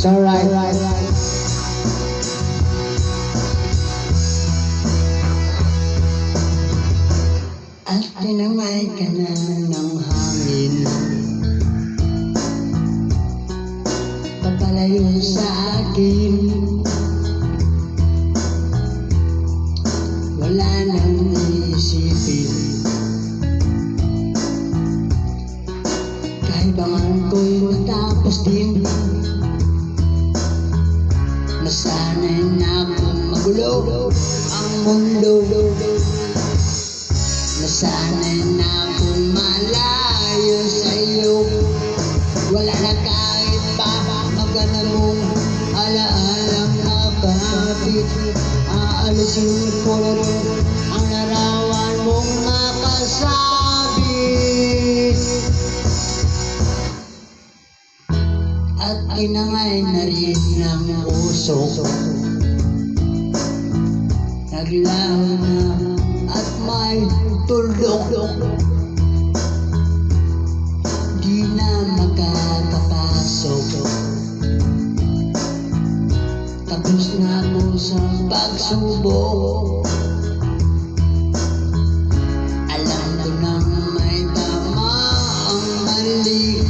It's alright. At tinamay ka na ng hangin, papalayo sa akin. Wala nang iisipin, kaibangan ko'y natapos din. Nasanay na akong magulo ang mundo. Nasanay na akong malayo sa'yo. Wala na kahit pa magana mong alaalang nakapit. Aalisin ko na rin ang larawan mong nakasabit. At inangay na rin ng puso, naglaho na at may tuldok. Di na makakapasok. Tapos na ako sa pagsubok. Alam ko nang may tama ang mali.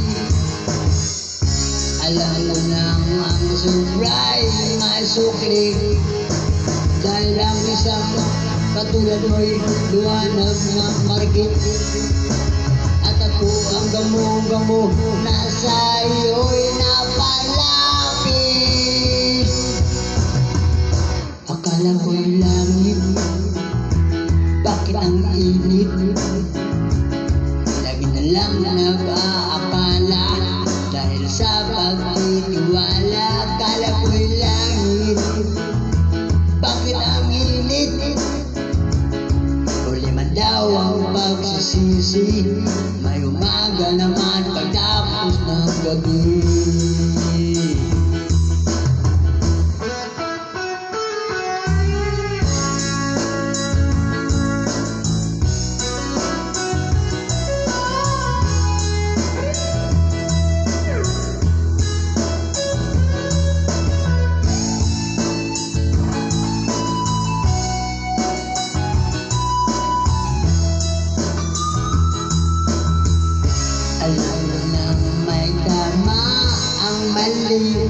Alam ko nang ang sobray may sukli. Dahil ang isang katulad mo'y liwanag na marikit. At ako ang gamo-gamo na sa'yo'y napalapit. Akala ko'y langit, bakit ang init? Lagi na lang nag-aakala, dahil sa pagtitiwala. Akala ko'y langit, bakit ang init? Ulima daw ang pagsisisi, may umaga naman pagtapos ng gabi. Alam mo nang may tama ang mali.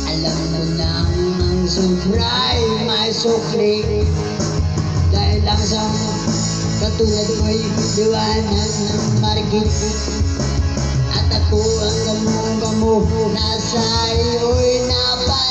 Alam mo nang ang sobray may sukli. Dahil lang sa katulad mo'y liwanag ng marikit. At ako ang gamo-gamo na sa'yo'y napalapit.